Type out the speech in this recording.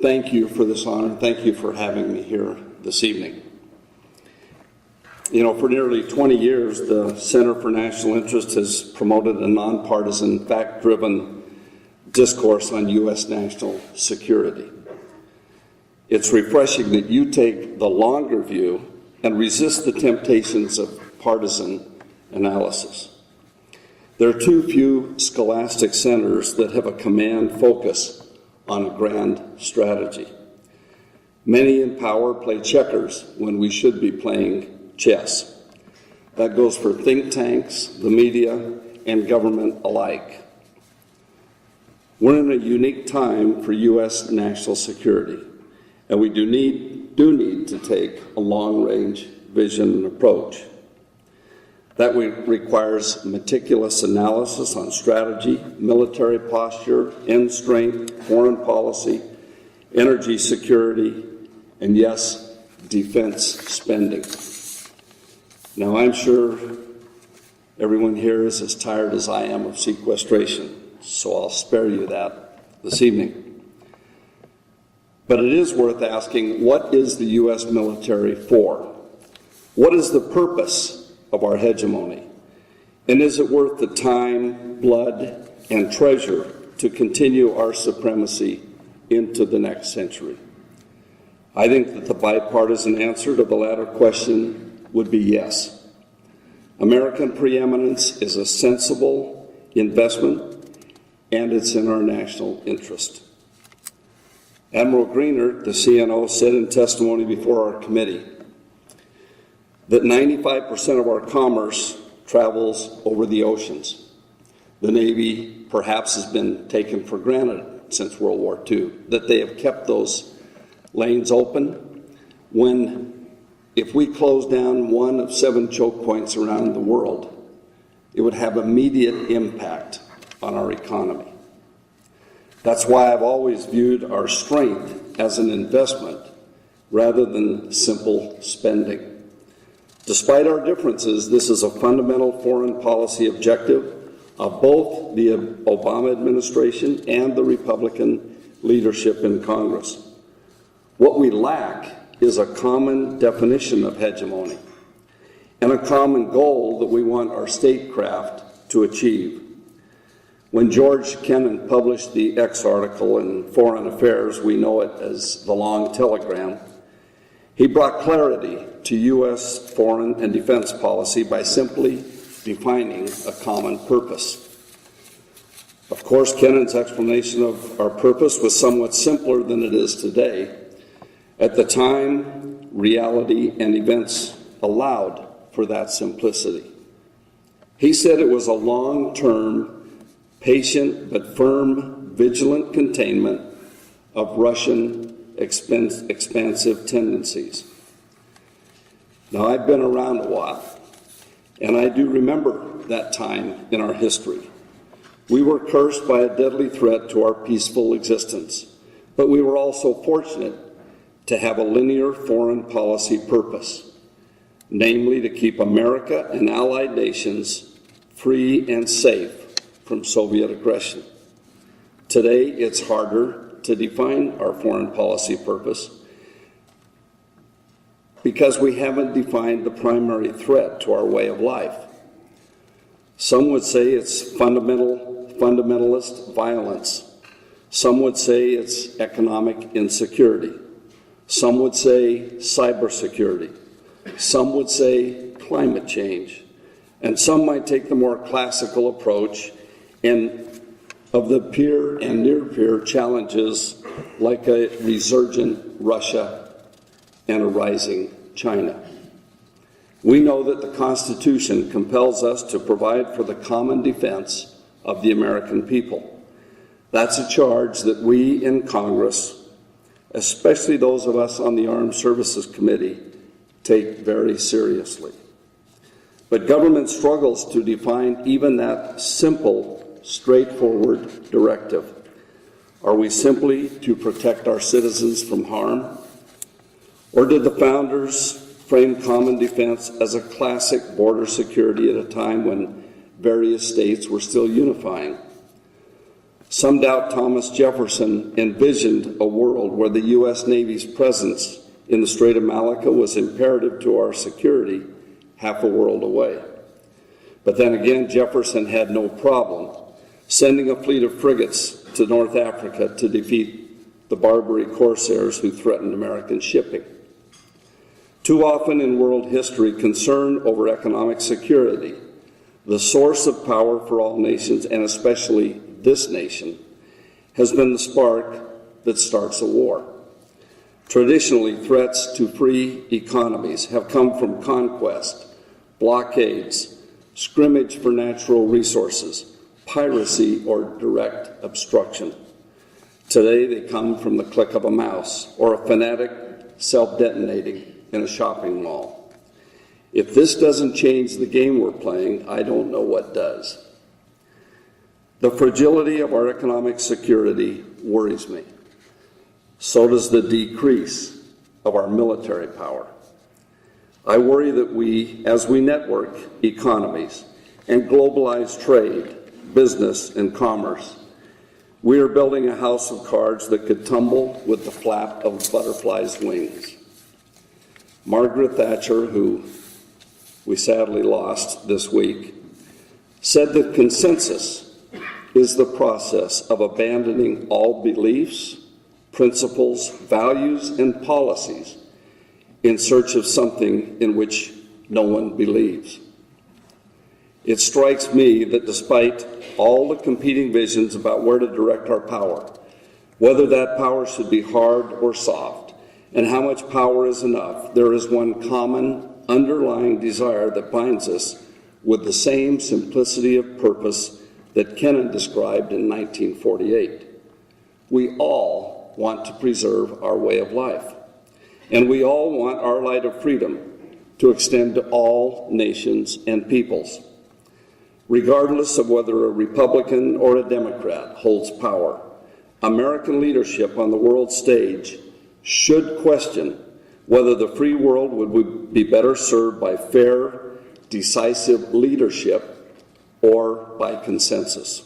thank you for this honor. Thank you for having me here this evening. You know, for nearly 20 years, the Center for National Interest has promoted a nonpartisan, fact-driven discourse on U.S. national security. It's refreshing that you take the longer view and resist the temptations of partisan analysis. There are too few scholastic centers that have a command focus on a grand strategy. Many in power play checkers when we should be playing chess. That goes for think tanks, the media, and government alike. We're in a unique time for U.S. national security, and we do need to take a long-range vision and approach. That requires meticulous analysis on strategy, military posture, end strength, foreign policy, energy security, and yes, defense spending. Now, I'm sure everyone here is as tired as I am of sequestration, so I'll spare you that this evening. But it is worth asking, what is the U.S. military for? What is the purpose of our hegemony? And is it worth the time, blood, and treasure to continue our supremacy into the next century? I think that the bipartisan answer to the latter question would be yes. American preeminence is a sensible investment, and it's in our national interest. Admiral Greenert, the CNO, said in testimony before our committee that 95% of our commerce travels over the oceans. The Navy perhaps has been taken for granted since World War II, that they have kept those lanes open if we close down one of 7 choke points around the world, it would have immediate impact on our economy. That's why I've always viewed our strength as an investment rather than simple spending. Despite our differences, this is a fundamental foreign policy objective of both the Obama administration and the Republican leadership in Congress. What we lack is a common definition of hegemony and a common goal that we want our statecraft to achieve. When George Kennan published the X article in Foreign Affairs, we know it as the Long Telegram, he brought clarity to U.S. foreign and defense policy by simply defining a common purpose. Of course, Kennan's explanation of our purpose was somewhat simpler than it is today. At the time, reality and events allowed for that simplicity. He said it was a long-term, patient but firm, vigilant containment of Russian expansive tendencies. Now, I've been around a while, and I do remember that time in our history. We were cursed by a deadly threat to our peaceful existence, but we were also fortunate to have a linear foreign policy purpose, namely to keep America and allied nations free and safe from Soviet aggression. Today, it's harder to define our foreign policy purpose because we haven't defined the primary threat to our way of life. Some would say it's fundamentalist violence. Some would say it's economic insecurity. Some would say cybersecurity. Some would say climate change. And some might take the more classical approach of the peer and near-peer challenges like a resurgent Russia and a rising China. We know that the Constitution compels us to provide for the common defense of the American people. That's a charge that we in Congress, especially those of us on the Armed Services Committee, take very seriously. But government struggles to define even that simple, straightforward directive. Are we simply to protect our citizens from harm? Or did the founders frame common defense as a classic border security at a time when various states were still unifying? Some doubt Thomas Jefferson envisioned a world where the U.S. Navy's presence in the Strait of Malacca was imperative to our security half a world away. But then again, Jefferson had no problem sending a fleet of frigates to North Africa to defeat the Barbary corsairs who threatened American shipping. Too often in world history, concern over economic security, the source of power for all nations, and especially this nation, has been the spark that starts a war. Traditionally, threats to free economies have come from conquest, blockades, scrimmage for natural resources, piracy, or direct obstruction. Today, they come from the click of a mouse or a fanatic self-detonating in a shopping mall. If this doesn't change the game we're playing, I don't know what does. The fragility of our economic security worries me. So does the decrease of our military power. I worry that as we network economies and globalize trade, business, and commerce, we are building a house of cards that could tumble with the flap of a butterfly's wings. Margaret Thatcher, who we sadly lost this week, said that consensus is the process of abandoning all beliefs, principles, values, and policies in search of something in which no one believes. It strikes me that despite all the competing visions about where to direct our power, whether that power should be hard or soft, and how much power is enough, there is one common underlying desire that binds us with the same simplicity of purpose that Kennan described in 1948. We all want to preserve our way of life, and we all want our light of freedom to extend to all nations and peoples. Regardless of whether a Republican or a Democrat holds power, American leadership on the world stage should question whether the free world would be better served by fair, decisive leadership or by consensus.